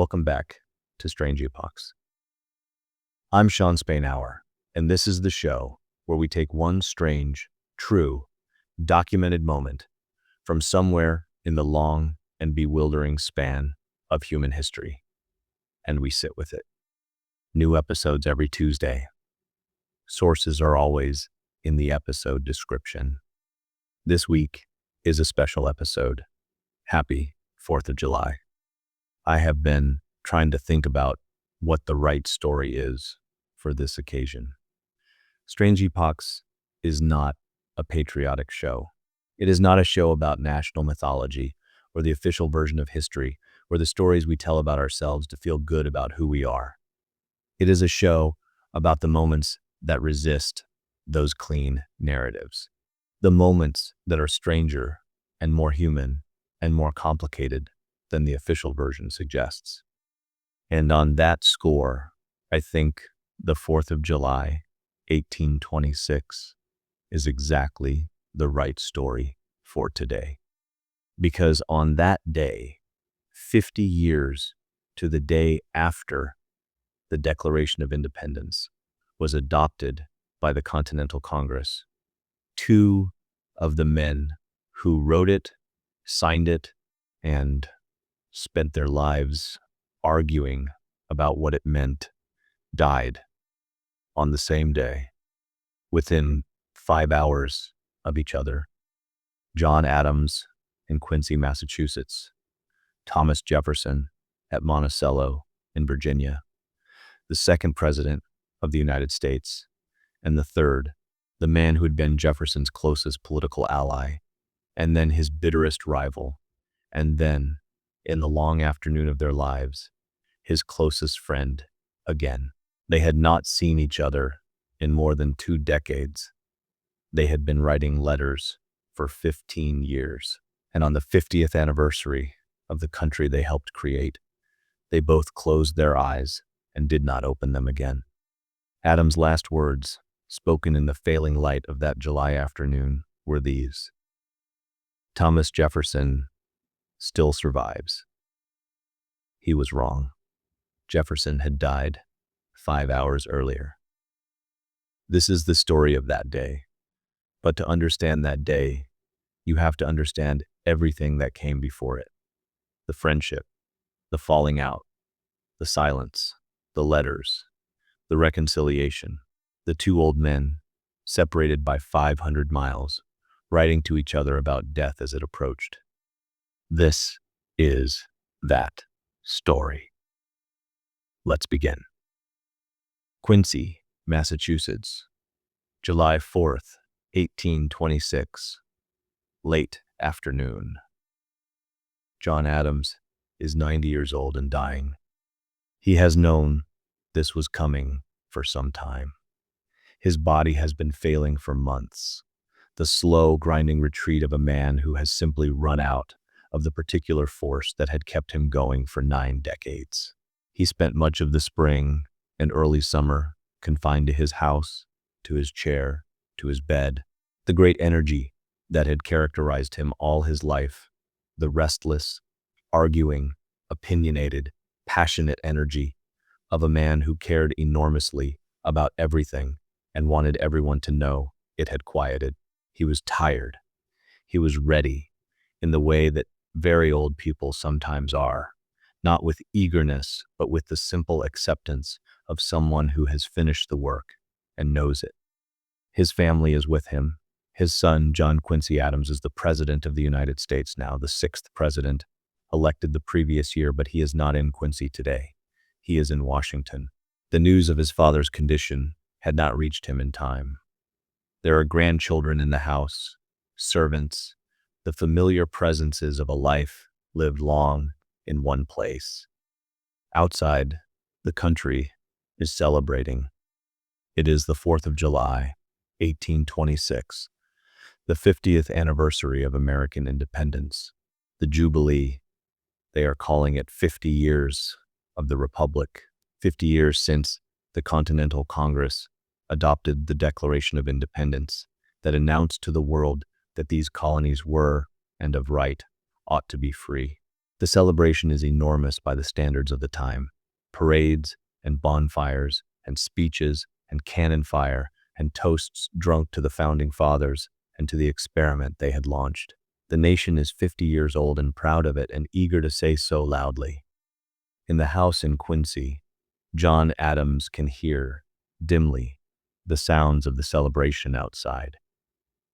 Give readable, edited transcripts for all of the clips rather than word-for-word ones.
welcome back to Strange Epochs. I'm Shawn Spainhour, and this is the show where we take one strange, true, documented moment from somewhere in the long and bewildering span of human history, and we sit with it. New episodes every Tuesday. Sources are always in the episode description. This week is a special episode. Happy 4th of July. I have been trying to think about what the right story is for this occasion. Strange Epochs is not a patriotic show. It is not a show about national mythology or the official version of history or the stories we tell about ourselves to feel good about who we are. It is a show about the moments that resist those clean narratives. The moments that are stranger and more human and more complicated than the official version suggests. And on that score, I think the 4th of July, 1826, is exactly the right story for today. Because on that day, 50 years to the day after the Declaration of Independence was adopted by the Continental Congress, two of the men who wrote it, signed it, and spent their lives arguing about what it meant, died on the same day, within 5 hours of each other. John Adams in Quincy, Massachusetts. Thomas Jefferson at Monticello in Virginia. The second president of the United States, and the third, the man who had been Jefferson's closest political ally, and then his bitterest rival, and then, in the long afternoon of their lives, his closest friend again. They had not seen each other in more than 2 decades. They had been writing letters for 15 years, and on the 50th anniversary of the country they helped create, they both closed their eyes and did not open them again. Adams' last words, spoken in the failing light of that July afternoon, were these: "Thomas Jefferson still survives." He was wrong. Jefferson had died 5 hours earlier. This is the story of that day. But to understand that day, you have to understand everything that came before it. The friendship, the falling out, the silence, the letters, the reconciliation, the 2 old men, separated by 500 miles, writing to each other about death as it approached. This is that story. Let's begin. Quincy, Massachusetts, July 4th, 1826, late afternoon. John Adams is 90 years old and dying. He has known this was coming for some time. His body has been failing for months, the slow, grinding retreat of a man who has simply run out of the particular force that had kept him going for 9 decades. He spent much of the spring and early summer confined to his house, to his chair, to his bed. The great energy that had characterized him all his life, the restless, arguing, opinionated, passionate energy of a man who cared enormously about everything and wanted everyone to know, it had quieted. He was tired. He was ready, in the way that very old people sometimes are, not with eagerness, but with the simple acceptance of someone who has finished the work and knows it. His family is with him. His son, John Quincy Adams, is the President of the United States now, the 6th president, elected the previous year, but he is not in Quincy today. He is in Washington. The news of his father's condition had not reached him in time. There are grandchildren in the house, servants, the familiar presences of a life lived long in one place. Outside, the country is celebrating. It is the 4th of July, 1826, the 50th anniversary of American independence, the Jubilee. They are calling it 50 years of the Republic, 50 years since the Continental Congress adopted the Declaration of Independence that announced to the world that these colonies were, and of right, ought to be free. The celebration is enormous by the standards of the time. Parades and bonfires and speeches and cannon fire and toasts drunk to the founding fathers and to the experiment they had launched. The nation is 50 years old and proud of it and eager to say so loudly. In the house in Quincy, John Adams can hear, dimly, the sounds of the celebration outside.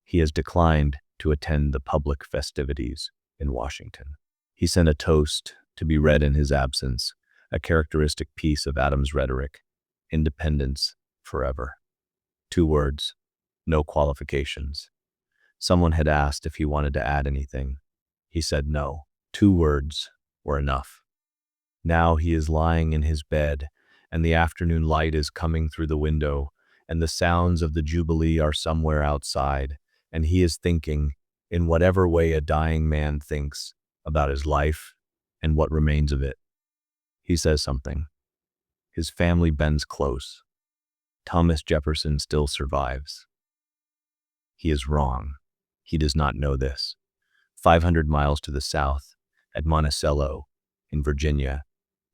He has declined to attend the public festivities in Washington. He sent a toast to be read in his absence, a characteristic piece of Adams' rhetoric: independence forever. 2 words, no qualifications. Someone had asked if he wanted to add anything. He said no. 2 words were enough. Now he is lying in his bed, and the afternoon light is coming through the window, and the sounds of the Jubilee are somewhere outside, and he is thinking, in whatever way a dying man thinks, about his life and what remains of it. He says something. His family bends close. Thomas Jefferson still survives. He is wrong. He does not know this. 500 miles to the south, at Monticello, in Virginia,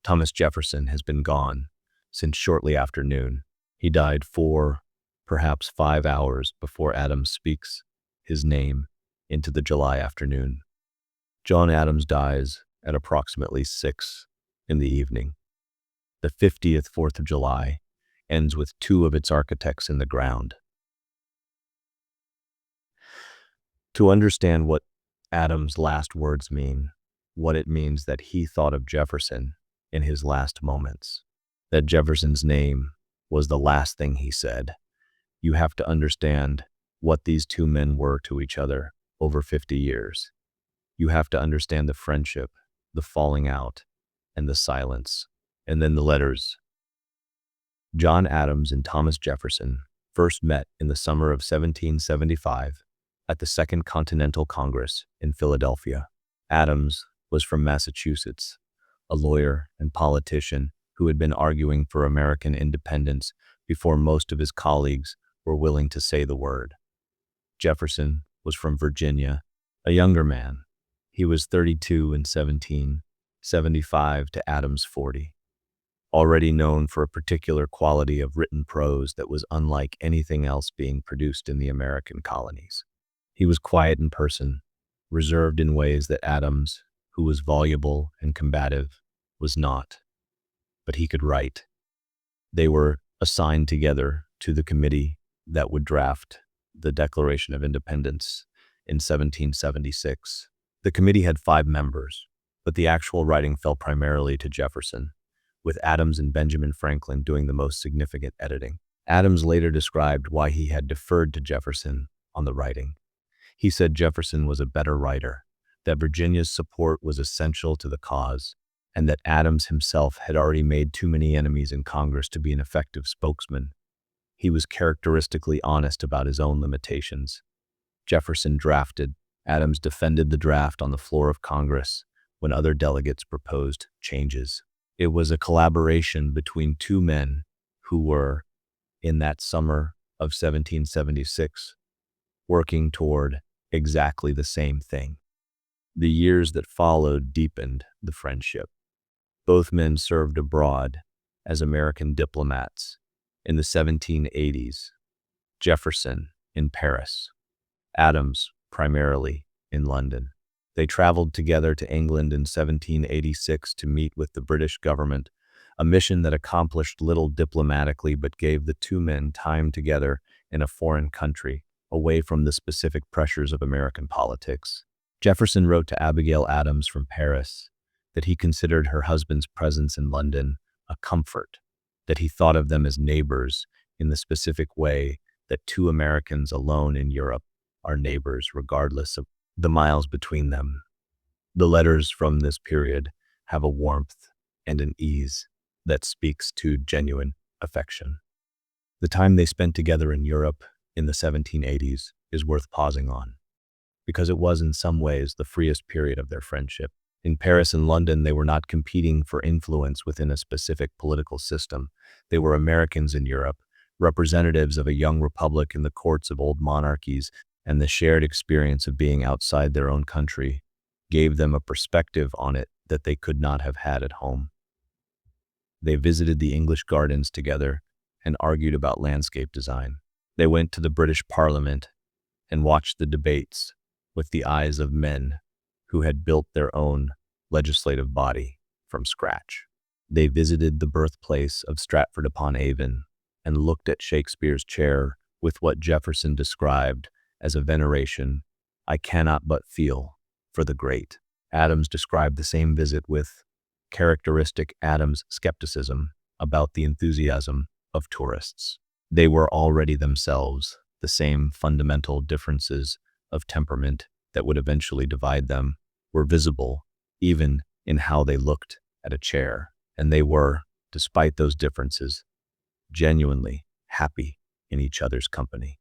Thomas Jefferson has been gone since shortly after noon. He died 4, perhaps 5 hours before Adams speaks his name into the July afternoon. John Adams dies at approximately 6 in the evening. The 50th 4th of July ends with 2 of its architects in the ground. To understand what Adams' last words mean, what it means that he thought of Jefferson in his last moments, that Jefferson's name was the last thing he said, you have to understand what these 2 men were to each other over 50 years. You have to understand the friendship, the falling out, and the silence, and then the letters. John Adams and Thomas Jefferson first met in the summer of 1775 at the Second Continental Congress in Philadelphia. Adams was from Massachusetts, a lawyer and politician who had been arguing for American independence before most of his colleagues were willing to say the word. Jefferson was from Virginia, a younger man. He was 32 in 1775 to Adams' 40. Already known for a particular quality of written prose that was unlike anything else being produced in the American colonies. He was quiet in person, reserved in ways that Adams, who was voluble and combative, was not. But he could write. They were assigned together to the committee that would draft the Declaration of Independence in 1776. The committee had 5 members, but the actual writing fell primarily to Jefferson, with Adams and Benjamin Franklin doing the most significant editing. Adams later described why he had deferred to Jefferson on the writing. He said Jefferson was a better writer, that Virginia's support was essential to the cause, and that Adams himself had already made too many enemies in Congress to be an effective spokesman. He was characteristically honest about his own limitations. Jefferson drafted. Adams defended the draft on the floor of Congress when other delegates proposed changes. It was a collaboration between 2 men who were, in that summer of 1776, working toward exactly the same thing. The years that followed deepened the friendship. Both men served abroad as American diplomats in the 1780s. Jefferson in Paris, Adams primarily in London. They traveled together to England in 1786 to meet with the British government, a mission that accomplished little diplomatically but gave the 2 men time together in a foreign country, away from the specific pressures of American politics. Jefferson wrote to Abigail Adams from Paris that he considered her husband's presence in London a comfort, that he thought of them as neighbors in the specific way that 2 Americans alone in Europe are neighbors regardless of the miles between them. The letters from this period have a warmth and an ease that speaks to genuine affection. The time they spent together in Europe in the 1780s is worth pausing on, because it was in some ways the freest period of their friendship. In Paris and London, they were not competing for influence within a specific political system. They were Americans in Europe, representatives of a young republic in the courts of old monarchies, and the shared experience of being outside their own country gave them a perspective on it that they could not have had at home. They visited the English gardens together and argued about landscape design. They went to the British Parliament and watched the debates with the eyes of men who had built their own legislative body from scratch. They visited the birthplace of Stratford-upon-Avon and looked at Shakespeare's chair with what Jefferson described as a veneration I cannot but feel for the great. Adams described the same visit with characteristic Adams skepticism about the enthusiasm of tourists. They were already themselves the same fundamental differences of temperament that would eventually divide them were visible even in how they looked at a chair, and they were, despite those differences, genuinely happy in each other's company.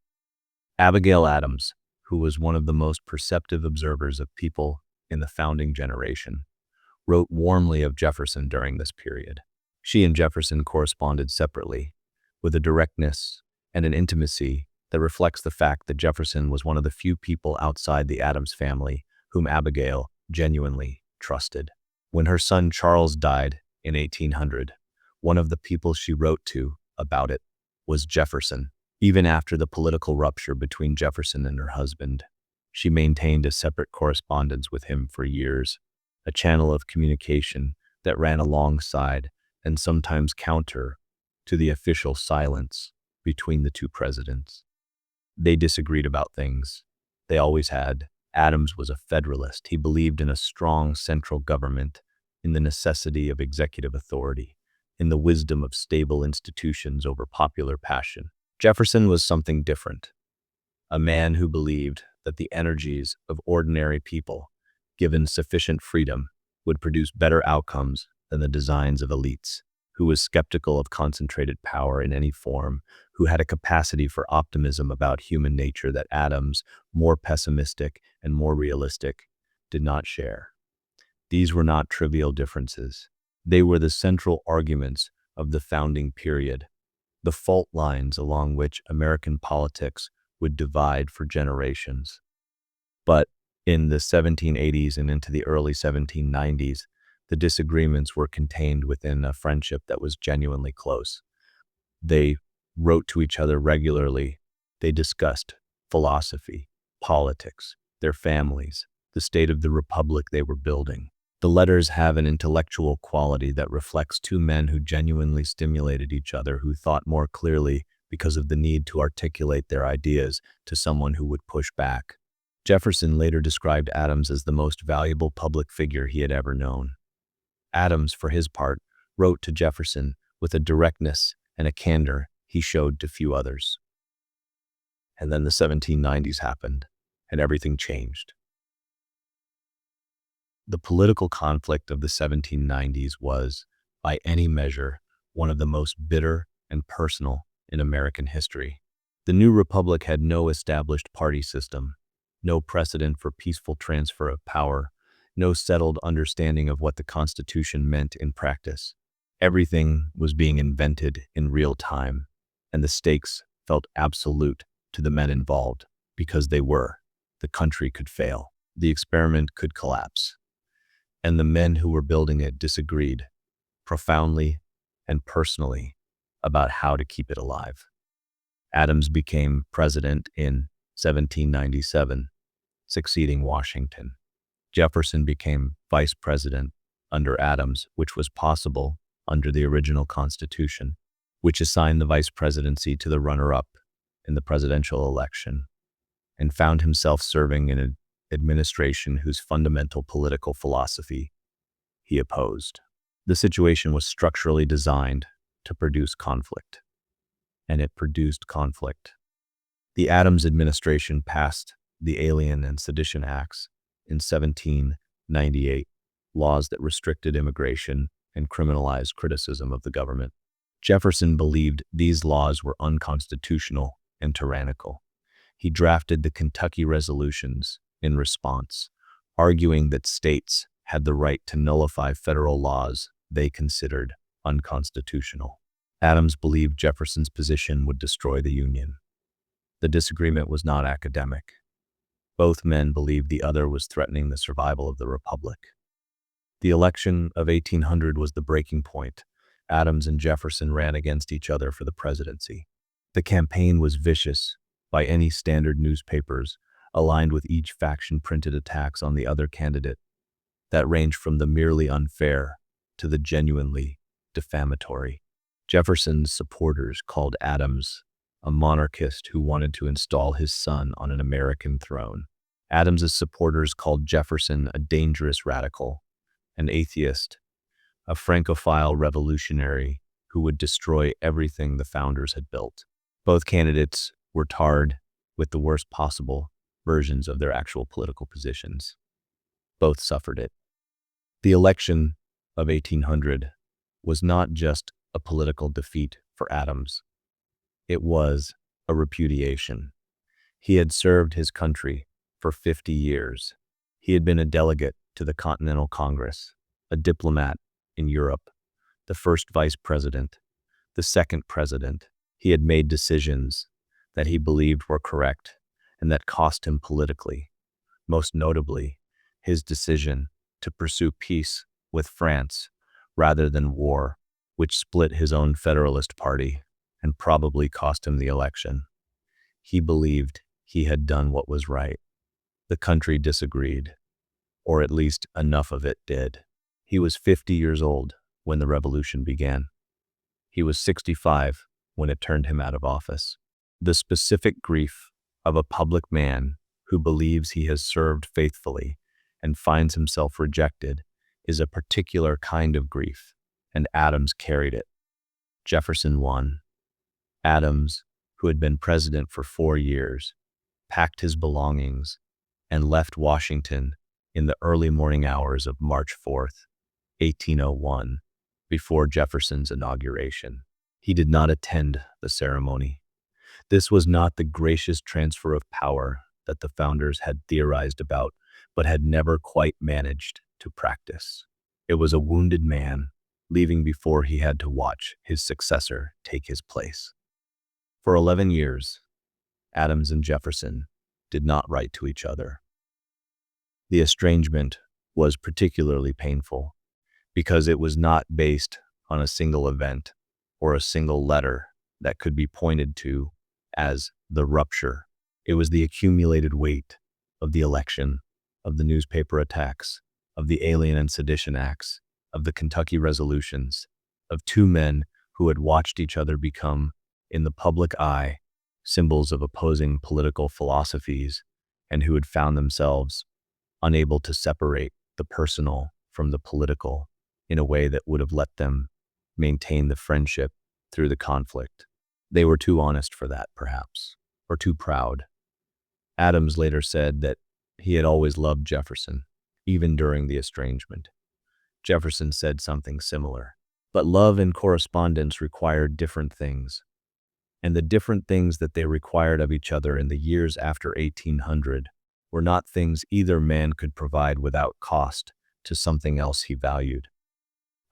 Abigail Adams, who was one of the most perceptive observers of people in the founding generation, wrote warmly of Jefferson during this period. She and Jefferson corresponded separately, with a directness and an intimacy that reflects the fact that Jefferson was one of the few people outside the Adams family whom Abigail genuinely trusted. When her son Charles died in 1800, one of the people she wrote to about it was Jefferson. Even after the political rupture between Jefferson and her husband, she maintained a separate correspondence with him for years, a channel of communication that ran alongside and sometimes counter to the official silence between the two presidents. They disagreed about things. They always had. Adams was a Federalist. He believed in a strong central government, in the necessity of executive authority, in the wisdom of stable institutions over popular passion. Jefferson was something different, a man who believed that the energies of ordinary people, given sufficient freedom, would produce better outcomes than the designs of elites, who was skeptical of concentrated power in any form, who had a capacity for optimism about human nature that Adams, more pessimistic and more realistic, did not share. These were not trivial differences. They were the central arguments of the founding period, the fault lines along which American politics would divide for generations. But in the 1780s and into the early 1790s, the disagreements were contained within a friendship that was genuinely close. They wrote to each other regularly. They discussed philosophy, politics, their families, the state of the republic they were building. The letters have an intellectual quality that reflects two men who genuinely stimulated each other, who thought more clearly because of the need to articulate their ideas to someone who would push back. Jefferson later described Adams as the most valuable public figure he had ever known. Adams, for his part, wrote to Jefferson with a directness and a candor he showed to few others. And then the 1790s happened, and everything changed. The political conflict of the 1790s was, by any measure, one of the most bitter and personal in American history. The new republic had no established party system, no precedent for peaceful transfer of power, no settled understanding of what the Constitution meant in practice. Everything was being invented in real time, and the stakes felt absolute to the men involved because they were. The country could fail. The experiment could collapse. And the men who were building it disagreed profoundly and personally about how to keep it alive. Adams became president in 1797, succeeding Washington. Jefferson became vice president under Adams, which was possible under the original Constitution, which assigned the vice presidency to the runner-up in the presidential election, and found himself serving in an administration whose fundamental political philosophy he opposed. The situation was structurally designed to produce conflict, and it produced conflict. The Adams administration passed the Alien and Sedition Acts in 1798, laws that restricted immigration and criminalized criticism of the government. Jefferson believed these laws were unconstitutional and tyrannical. He drafted the Kentucky Resolutions in response, arguing that states had the right to nullify federal laws they considered unconstitutional. Adams believed Jefferson's position would destroy the Union. The disagreement was not academic. Both men believed the other was threatening the survival of the Republic. The election of 1800 was the breaking point. Adams and Jefferson ran against each other for the presidency. The campaign was vicious by any standard newspapers, aligned with each faction printed attacks on the other candidate that ranged from the merely unfair to the genuinely defamatory. Jefferson's supporters called Adams a monarchist who wanted to install his son on an American throne. Adams's supporters called Jefferson a dangerous radical, an atheist, a Francophile revolutionary who would destroy everything the founders had built. Both candidates were tarred with the worst possible versions of their actual political positions. Both suffered it. The election of 1800 was not just a political defeat for Adams. It was a repudiation. He had served his country for 50 years. He had been a delegate to the Continental Congress, a diplomat in Europe, the first vice president, the second president. He had made decisions that he believed were correct and that cost him politically, most notably his decision to pursue peace with France rather than war, which split his own Federalist Party and probably cost him the election. He believed he had done what was right. The country disagreed, or at least enough of it did. He was 50 years old when the revolution began. He was 65 when it turned him out of office. The specific grief of a public man who believes he has served faithfully and finds himself rejected is a particular kind of grief, and Adams carried it. Jefferson won. Adams, who had been president for 4 years, packed his belongings and left Washington in the early morning hours of March 4th, 1801, before Jefferson's inauguration. He did not attend the ceremony. This was not the gracious transfer of power that the founders had theorized about, but had never quite managed to practice. It was a wounded man leaving before he had to watch his successor take his place. For 11 years, Adams and Jefferson did not write to each other. The estrangement was particularly painful because it was not based on a single event or a single letter that could be pointed to as the rupture. It was the accumulated weight of the election, of the newspaper attacks, of the Alien and Sedition Acts, of the Kentucky resolutions, of two men who had watched each other become, in the public eye, symbols of opposing political philosophies, and who had found themselves unable to separate the personal from the political in a way that would have let them maintain the friendship through the conflict. They were too honest for that, perhaps, or too proud. Adams later said that he had always loved Jefferson, even during the estrangement. Jefferson said something similar. But love and correspondence required different things, and the different things that they required of each other in the years after 1800 were not things either man could provide without cost to something else he valued.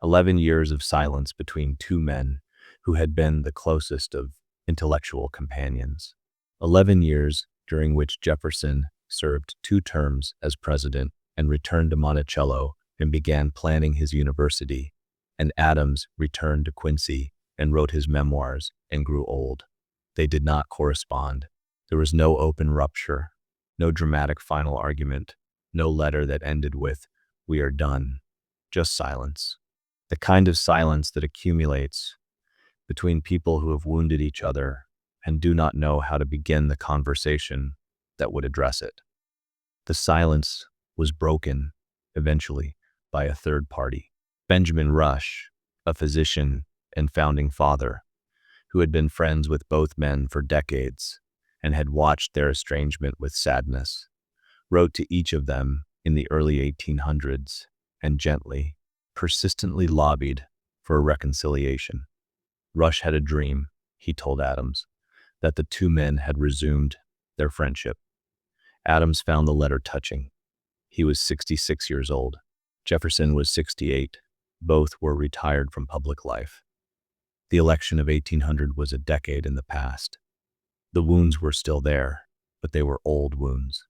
11 years of silence between two men who had been the closest of intellectual companions. 11 years during which Jefferson served 2 terms as president and returned to Monticello and began planning his university, and Adams returned to Quincy and wrote his memoirs and grew old. They did not correspond. There was no open rupture, no dramatic final argument, no letter that ended with, "We are done," just silence. The kind of silence that accumulates between people who have wounded each other and do not know how to begin the conversation that would address it. The silence was broken, eventually, by a third party. Benjamin Rush, a physician and founding father, who had been friends with both men for decades and had watched their estrangement with sadness, wrote to each of them in the early 1800s and gently, persistently lobbied for a reconciliation. Rush had a dream, he told Adams, that the two men had resumed their friendship. Adams found the letter touching. He was 66 years old. Jefferson was 68. Both were retired from public life. The election of 1800 was a decade in the past. The wounds were still there, but they were old wounds.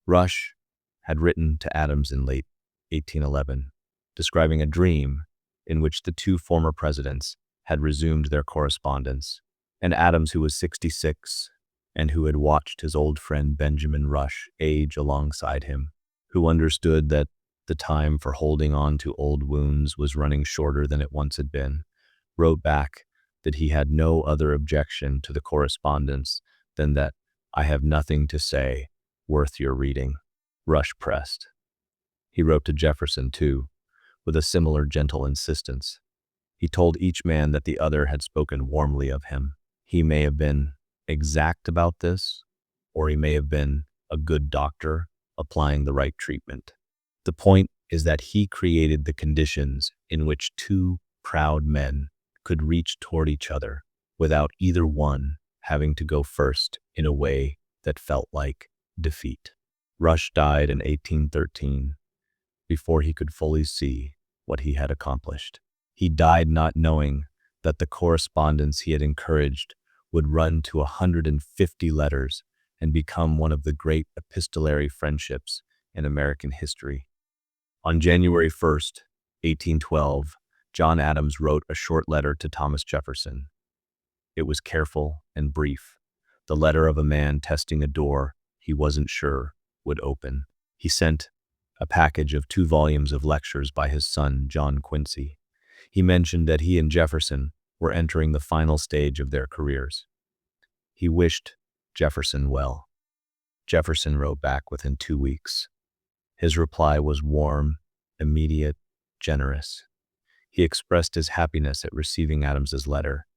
Rush had written to Adams in late 1811, describing a dream in which the two former presidents had resumed their correspondence, and Adams, who was 66 and who had watched his old friend Benjamin Rush age alongside him, who understood that the time for holding on to old wounds was running shorter than it once had been, wrote back that he had no other objection to the correspondence than that "I have nothing to say worth your reading." Rush pressed. He wrote to Jefferson, too, with a similar gentle insistence. He told each man that the other had spoken warmly of him. He may have been exact about this, or he may have been a good doctor applying the right treatment. The point is that he created the conditions in which two proud men could reach toward each other without either one having to go first in a way that felt like defeat. Rush died in 1813 before he could fully see what he had accomplished. He died not knowing that the correspondence he had encouraged would run to 150 letters and become one of the great epistolary friendships in American history. On January 1st, 1812, John Adams wrote a short letter to Thomas Jefferson. It was careful and brief, the letter of a man testing a door he wasn't sure would open. He sent a package of 2 volumes of lectures by his son, John Quincy. He mentioned that he and Jefferson were entering the final stage of their careers. He wished Jefferson well. Jefferson wrote back within 2 weeks. His reply was warm, immediate, generous. He expressed his happiness at receiving Adams's letter.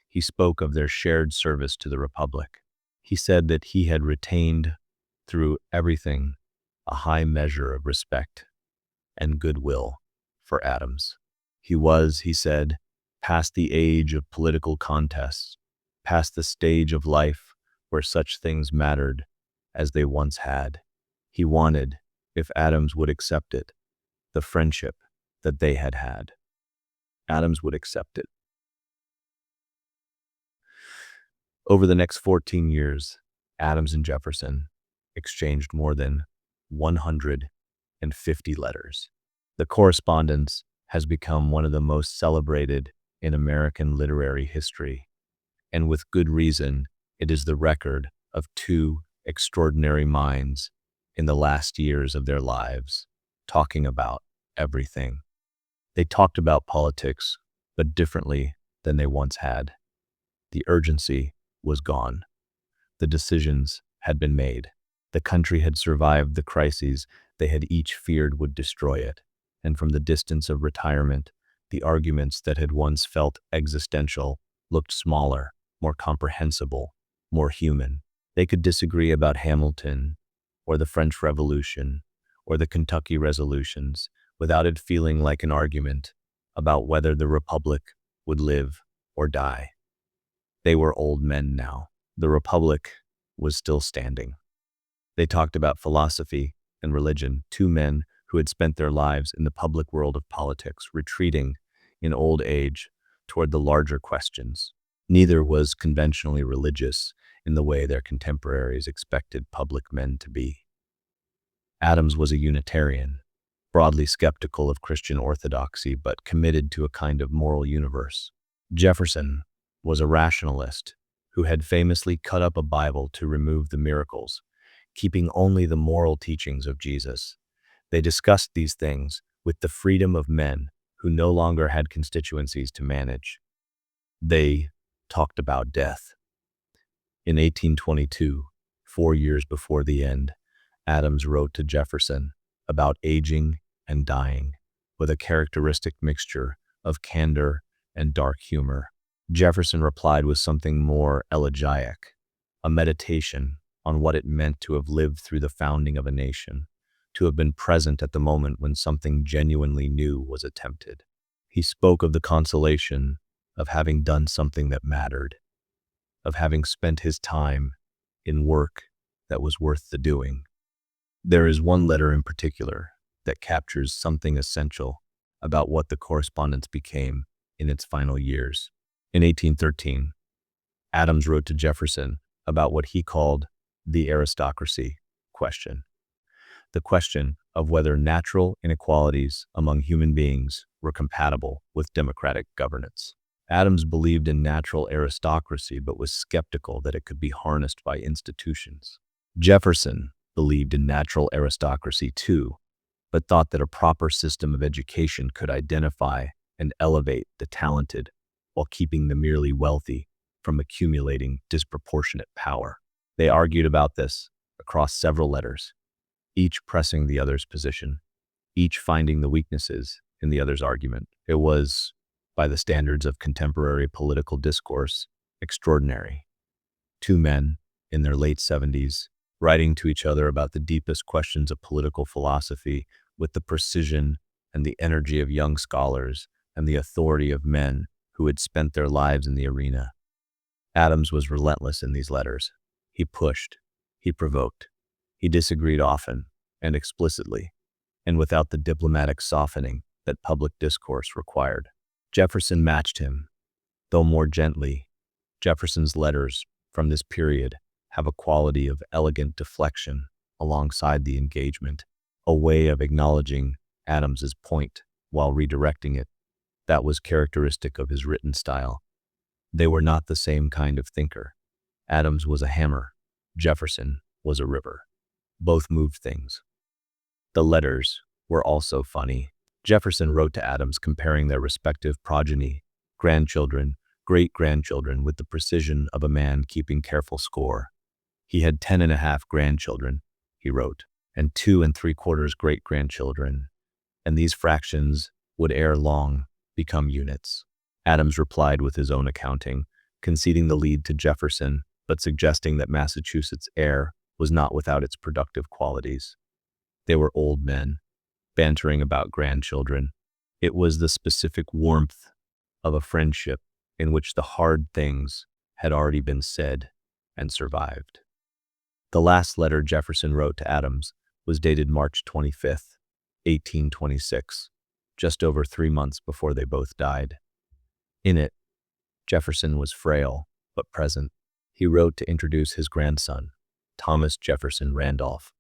He spoke of their shared service to the Republic. He said that he had retained, through everything, a high measure of respect and goodwill for Adams. He was, he said, past the age of political contests, past the stage of life where such things mattered as they once had. He wanted, if Adams would accept it, the friendship that they had had. Adams would accept it. Over the next 14 years, Adams and Jefferson exchanged more than 150 letters. The correspondence has become one of the most celebrated in American literary history, and with good reason. It is the record of 2 extraordinary minds in the last years of their lives, talking about everything. They talked about politics, but differently than they once had. The urgency was gone. The decisions had been made. The country had survived the crises they had each feared would destroy it, and from the distance of retirement, the arguments that had once felt existential looked smaller, more comprehensible, more human. They could disagree about Hamilton, or the French Revolution, or the Kentucky resolutions, without it feeling like an argument about whether the Republic would live or die. They were old men now. The Republic was still standing. They talked about philosophy and religion, 2 men who had spent their lives in the public world of politics, retreating in old age toward the larger questions. Neither was conventionally religious in the way their contemporaries expected public men to be. Adams was a Unitarian, broadly skeptical of Christian orthodoxy but committed to a kind of moral universe. Jefferson was a rationalist who had famously cut up a Bible to remove the miracles, keeping only the moral teachings of Jesus. They discussed these things with the freedom of men who no longer had constituencies to manage. They talked about death. In 1822, 4 years before the end, Adams wrote to Jefferson about aging and dying with a characteristic mixture of candor and dark humor. Jefferson replied with something more elegiac, a meditation on what it meant to have lived through the founding of a nation, to have been present at the moment when something genuinely new was attempted. He spoke of the consolation of having done something that mattered, of having spent his time in work that was worth the doing. There is one letter in particular that captures something essential about what the correspondence became in its final years. In 1813, Adams wrote to Jefferson about what he called the aristocracy question. the question of whether natural inequalities among human beings were compatible with democratic governance. Adams believed in natural aristocracy but was skeptical that it could be harnessed by institutions. Jefferson believed in natural aristocracy too, but thought that a proper system of education could identify and elevate the talented while keeping the merely wealthy from accumulating disproportionate power. They argued about this across several letters, each pressing the other's position, each finding the weaknesses in the other's argument. It was, by the standards of contemporary political discourse, extraordinary. Two men in their late 70s writing to each other about the deepest questions of political philosophy with the precision and the energy of young scholars and the authority of men who had spent their lives in the arena. Adams was relentless in these letters. He pushed, he provoked, he disagreed often and explicitly, and without the diplomatic softening that public discourse required. Jefferson matched him, though more gently. Jefferson's letters from this period have a quality of elegant deflection alongside the engagement, a way of acknowledging Adams's point while redirecting it that was characteristic of his written style. They were not the same kind of thinker. Adams was a hammer, Jefferson was a river. Both moved things. The letters were also funny. Jefferson wrote to Adams comparing their respective progeny, grandchildren, great-grandchildren with the precision of a man keeping careful score. He had 10.5 grandchildren, he wrote, and 2 3/4 great-grandchildren, and these fractions would ere long become units. Adams replied with his own accounting, conceding the lead to Jefferson, but suggesting that Massachusetts' air was not without its productive qualities. They were old men, bantering about grandchildren. It was the specific warmth of a friendship in which the hard things had already been said and survived. The last letter Jefferson wrote to Adams was dated March 25th, 1826, just over 3 months before they both died. In it, Jefferson was frail but present. He wrote to introduce his grandson, Thomas Jefferson Randolph,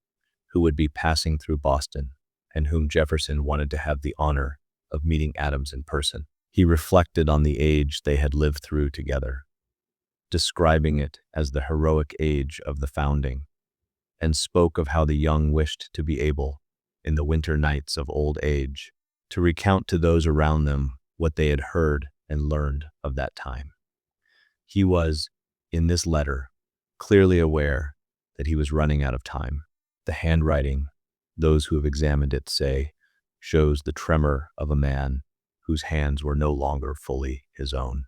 who would be passing through Boston and whom Jefferson wanted to have the honor of meeting Adams in person. He reflected on the age they had lived through together, describing it as the heroic age of the founding, and spoke of how the young wished to be able, in the winter nights of old age, to recount to those around them what they had heard and learned of that time. He was, in this letter, clearly aware that he was running out of time. The handwriting, those who have examined it say, shows the tremor of a man whose hands were no longer fully his own.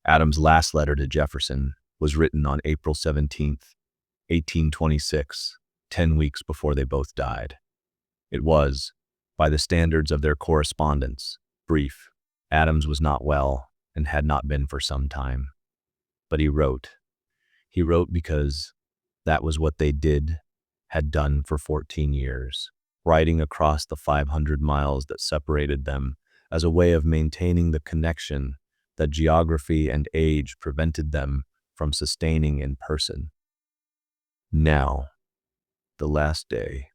Adams' last letter to Jefferson was written on April 17th, 1826, 10 weeks before they both died. It was, by the standards of their correspondence, brief. Adams was not well and had not been for some time. But he wrote. He wrote because that was what they had done for 14 years, riding across the 500 miles that separated them as a way of maintaining the connection that geography and age prevented them from sustaining in person. Now, the last day,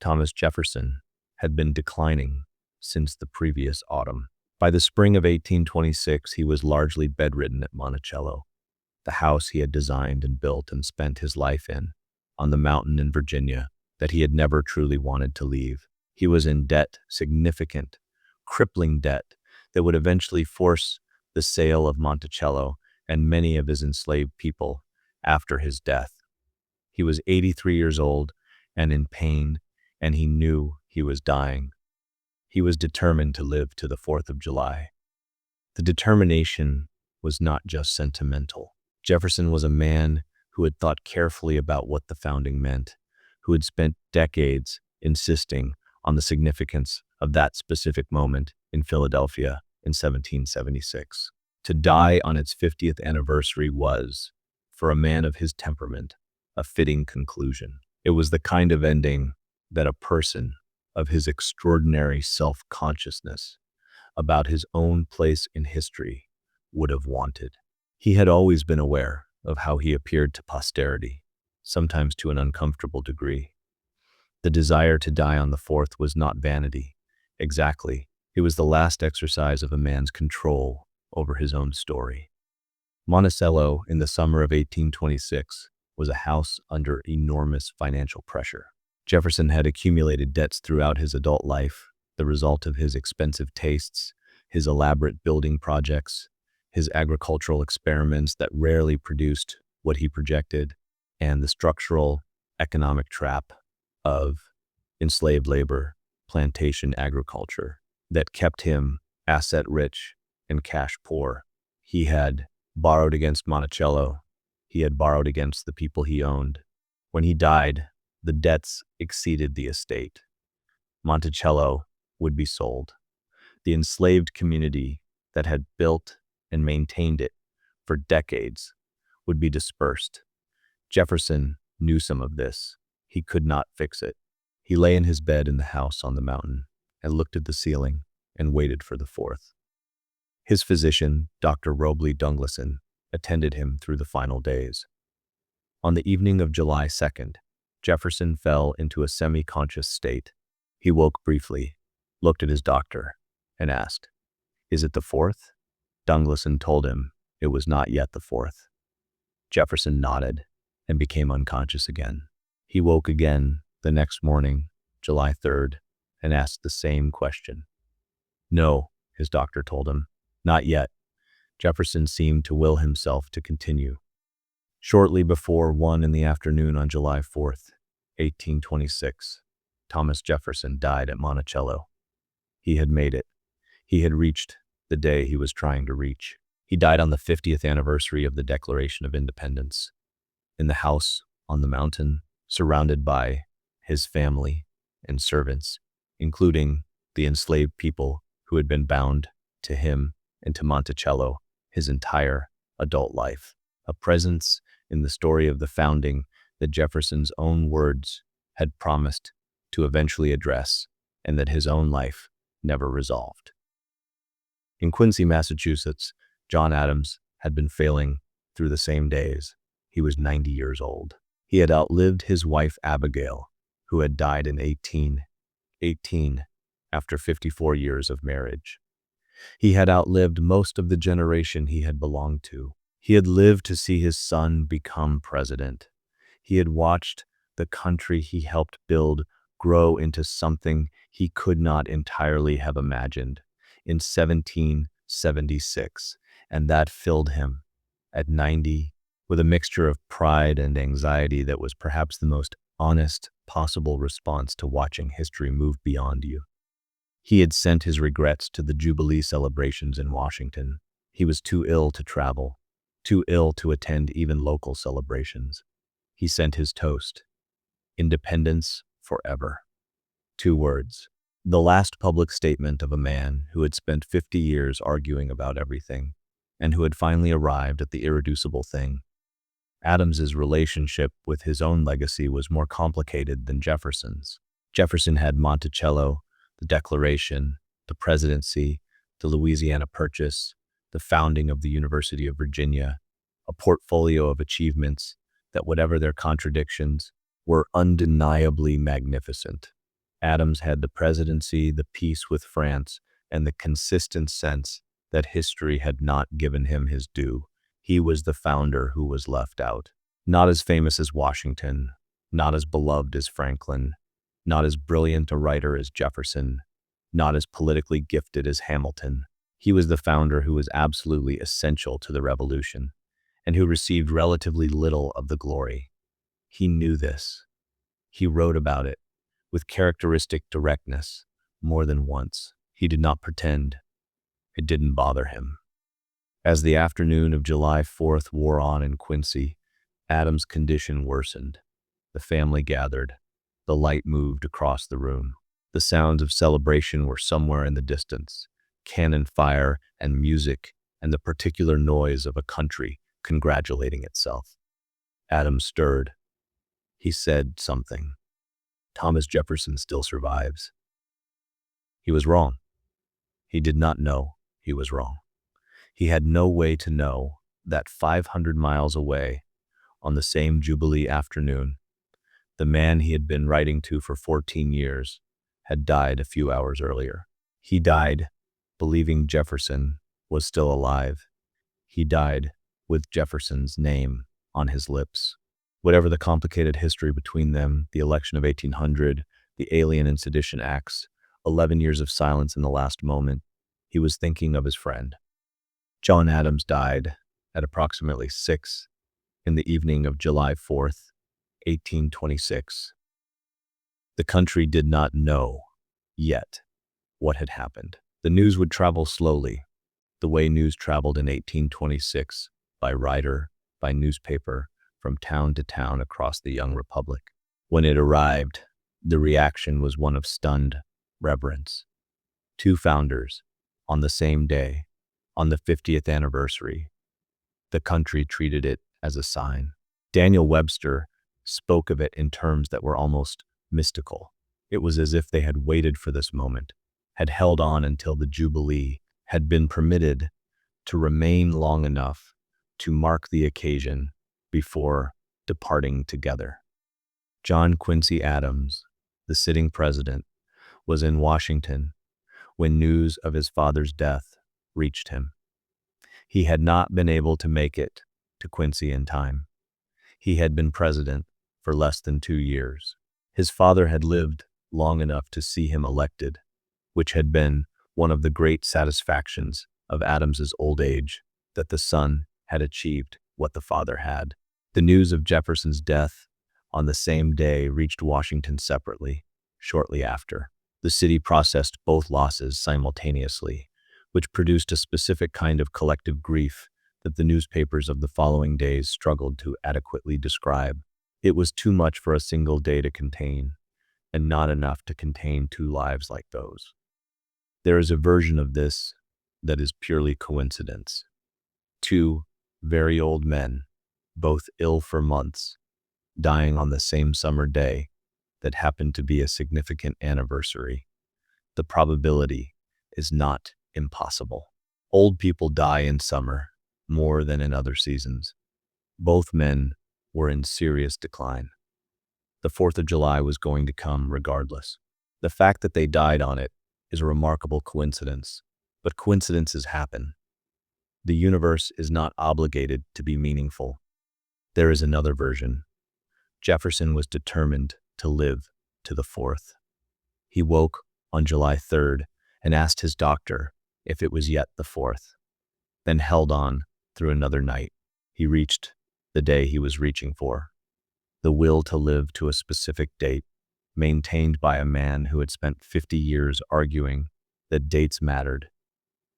Thomas Jefferson had been declining since the previous autumn. By the spring of 1826, he was largely bedridden at Monticello, the house he had designed and built and spent his life in, on the mountain in Virginia that he had never truly wanted to leave. He was in debt, significant, crippling debt that would eventually force the sale of Monticello and many of his enslaved people after his death. He was 83 years old and in pain, and he knew he was dying. He was determined to live to the 4th of July. The determination was not just sentimental. Jefferson was a man who had thought carefully about what the founding meant, who had spent decades insisting on the significance of that specific moment in Philadelphia in 1776. To die on its 50th anniversary was, for a man of his temperament, a fitting conclusion. It was the kind of ending that a person of his extraordinary self-consciousness about his own place in history would have wanted. He had always been aware of how he appeared to posterity, sometimes to an uncomfortable degree. The desire to die on the 4th was not vanity. Exactly. It was the last exercise of a man's control over his own story. Monticello, in the summer of 1826, was a house under enormous financial pressure. Jefferson had accumulated debts throughout his adult life, the result of his expensive tastes, his elaborate building projects, his agricultural experiments that rarely produced what he projected, and the structural economic trap of enslaved labor, plantation agriculture that kept him asset rich and cash poor. He had borrowed against Monticello. He had borrowed against the people he owned. When he died, the debts exceeded the estate. Monticello would be sold. The enslaved community that had built and maintained it for decades would be dispersed. Jefferson knew some of this. He could not fix it. He lay in his bed in the house on the mountain and looked at the ceiling and waited for the 4th. His physician, Dr. Robley Dungleson, attended him through the final days. On the evening of July 2nd, Jefferson fell into a semi-conscious state. He woke briefly, looked at his doctor, and asked, "Is it the 4th?" Dungleson told him it was not yet the 4th. Jefferson nodded and became unconscious again. He woke again the next morning, July 3rd, and asked the same question. "No," his doctor told him, "not yet." Jefferson seemed to will himself to continue. Shortly before 1 in the afternoon on July 4th, 1826, Thomas Jefferson died at Monticello. He had made it. He had reached the day he was trying to reach. He died on the 50th anniversary of the Declaration of Independence, in the house on the mountain, surrounded by his family and servants, including the enslaved people who had been bound to him and to Monticello his entire adult life. A presence in the story of the founding that Jefferson's own words had promised to eventually address, and that his own life never resolved. In Quincy, Massachusetts, John Adams had been failing through the same days. He was 90 years old. He had outlived his wife Abigail, who had died in 1818 after 54 years of marriage. He had outlived most of the generation he had belonged to. He had lived to see his son become president. He had watched the country he helped build grow into something he could not entirely have imagined in 1776, and that filled him, at 90, with a mixture of pride and anxiety that was perhaps the most honest possible response to watching history move beyond you. He had sent his regrets to the Jubilee celebrations in Washington. He was too ill to travel, too ill to attend even local celebrations. He sent his toast, "Independence forever." 2 words. The last public statement of a man who had spent 50 years arguing about everything, and who had finally arrived at the irreducible thing. Adams's relationship with his own legacy was more complicated than Jefferson's. Jefferson had Monticello, the Declaration, the presidency, the Louisiana Purchase, the founding of the University of Virginia, a portfolio of achievements that, whatever their contradictions, were undeniably magnificent. Adams had the presidency, the peace with France, and the consistent sense that history had not given him his due. He was the founder who was left out. Not as famous as Washington, not as beloved as Franklin, not as brilliant a writer as Jefferson, not as politically gifted as Hamilton. He was the founder who was absolutely essential to the revolution, and who received relatively little of the glory. He knew this. He wrote about it with characteristic directness more than once. He did not pretend. It didn't bother him. As the afternoon of July 4th wore on in Quincy, Adams' condition worsened. The family gathered. The light moved across the room. The sounds of celebration were somewhere in the distance. Cannon fire and music and the particular noise of a country congratulating itself. Adams stirred. He said something. "Thomas Jefferson still survives." He was wrong. He did not know he was wrong. He had no way to know that 500 miles away, on the same Jubilee afternoon, The man he had been writing to for 14 years had died a few hours earlier. He died believing Jefferson was still alive. He died with Jefferson's name on his lips. Whatever the complicated history between them, the election of 1800, the Alien and Sedition Acts, 11 years of silence in the last moment, he was thinking of his friend. John Adams died at approximately 6 in the evening of July 4th, 1826. The country did not know yet what had happened. The news would travel slowly, the way news traveled in 1826, by rider, by newspaper, from town to town across the young republic. When it arrived, the reaction was one of stunned reverence. Two founders, on the same day, on the 50th anniversary, the country treated it as a sign. Daniel Webster spoke of it in terms that were almost mystical. It was as if they had waited for this moment, had held on until the Jubilee, had been permitted to remain long enough to mark the occasion before departing together. John Quincy Adams, the sitting president, was in Washington when news of his father's death reached him. He had not been able to make it to Quincy in time. He had been president for less than 2 years. His father had lived long enough to see him elected, which had been one of the great satisfactions of Adams's old age, that the son had achieved what the father had. The news of Jefferson's death on the same day reached Washington separately, shortly after. The city processed both losses simultaneously, which produced a specific kind of collective grief that the newspapers of the following days struggled to adequately describe. It was too much for a single day to contain, and not enough to contain two lives like those. There is a version of this that is purely coincidence. Two very old men, both ill for months, dying on the same summer day that happened to be a significant anniversary. The probability is not impossible. Old people die in summer more than in other seasons. Both men were in serious decline. The 4th of July was going to come regardless. The fact that they died on it is a remarkable coincidence, but coincidences happen. The universe is not obligated to be meaningful. There is another version. Jefferson was determined to live to the 4th. He woke on July 3rd and asked his doctor if it was yet the 4th, then held on through another night. He reached the day he was reaching for, the will to live to a specific date, maintained by a man who had spent 50 years arguing that dates mattered,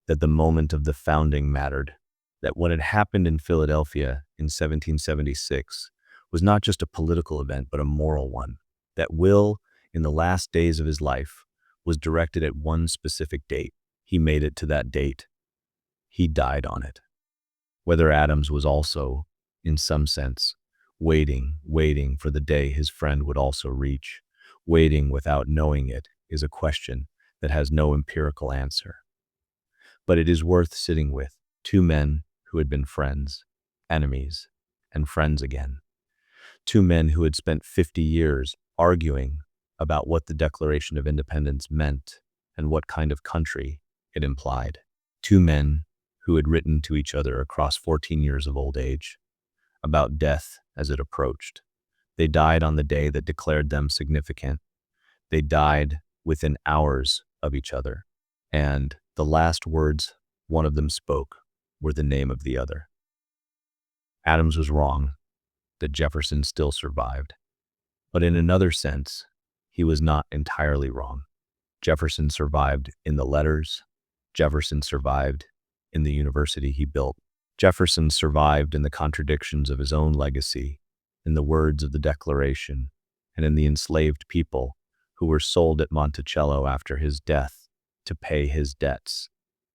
that the moment of the founding mattered, that what had happened in Philadelphia in 1776 was not just a political event but a moral one, that will, in the last days of his life, was directed at one specific date. He made it to that date. He died on it. Whether Adams was also, in some sense, waiting for the day his friend would also reach, waiting without knowing it, is a question that has no empirical answer. But it is worth sitting with. Two men who had been friends, enemies, and friends again. Two men who had spent 50 years arguing about what the Declaration of Independence meant and what kind of country it implied. Two men who had written to each other across 14 years of old age about death as it approached. They died on the day that declared them significant. They died within hours of each other, and the last words one of them spoke were the name of the other. Adams was wrong that Jefferson still survived, but in another sense, he was not entirely wrong. Jefferson survived in the letters. Jefferson survived in the university he built. Jefferson survived in the contradictions of his own legacy, in the words of the Declaration, and in the enslaved people who were sold at Monticello after his death to pay his debts,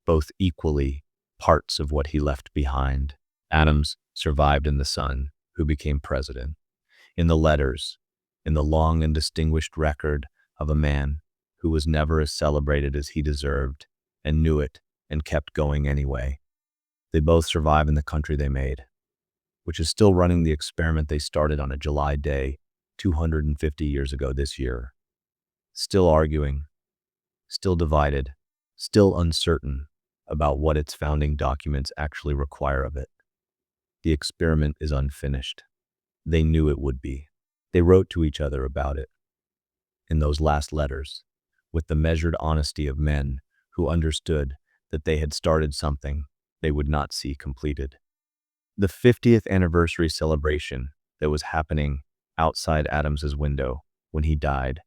both equally parts of what he left behind. Adams survived in the son who became president, in the letters, in the long and distinguished record of a man who was never as celebrated as he deserved and knew it and kept going anyway. They both survive in the country they made, which is still running the experiment they started on a July day 250 years ago this year, still arguing, still divided, still uncertain about what its founding documents actually require of it. The experiment is unfinished. They knew it would be. They wrote to each other about it in those last letters, with the measured honesty of men who understood that they had started something they would not see completed. The 50th anniversary celebration that was happening outside Adams's window when he died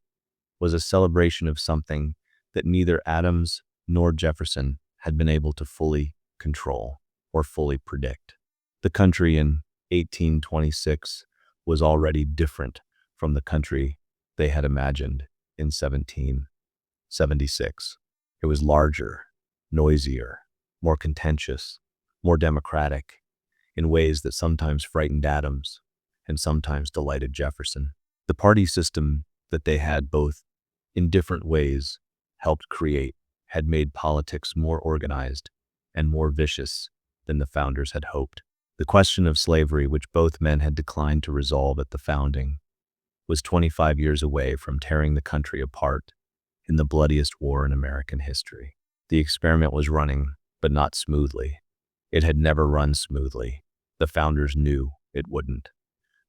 was a celebration of something that neither Adams nor Jefferson had been able to fully control or fully predict. The country in 1826 was already different from the country they had imagined in 1776. It was larger, noisier, more contentious, more democratic, in ways that sometimes frightened Adams and sometimes delighted Jefferson. The party system that they had, both in different ways, helped create had made politics more organized and more vicious than the founders had hoped. The question of slavery, which both men had declined to resolve at the founding, was 25 years away from tearing the country apart in the bloodiest war in American history. The experiment was running, but not smoothly. It had never run smoothly. The founders knew it wouldn't.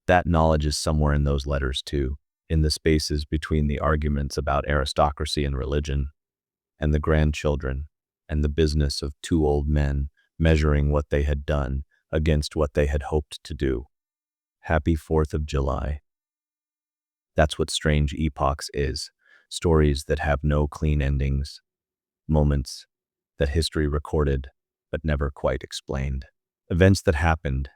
That knowledge is somewhere in those letters too, in the spaces between the arguments about aristocracy and religion, and the grandchildren, and the business of two old men measuring what they had done against what they had hoped to do. Happy 4th of July. That's what Strange Epochs is. Stories that have no clean endings. Moments that history recorded, but never quite explained. Events that happened,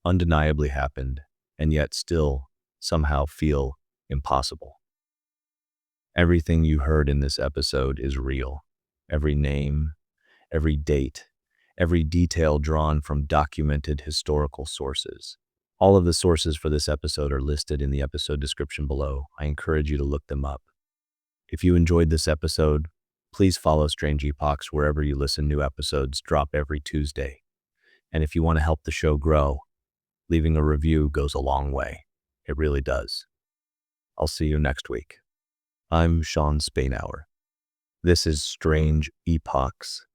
undeniably happened, and yet still somehow feel impossible. Everything you heard in this episode is real. Every name, every date, every detail drawn from documented historical sources. All of the sources for this episode are listed in the episode description below. I encourage you to look them up. If you enjoyed this episode, please follow Strange Epochs wherever you listen. New episodes drop every Tuesday. And if you want to help the show grow, leaving a review goes a long way. It really does. I'll see you next week. I'm Shawn Spainhour. This is Strange Epochs.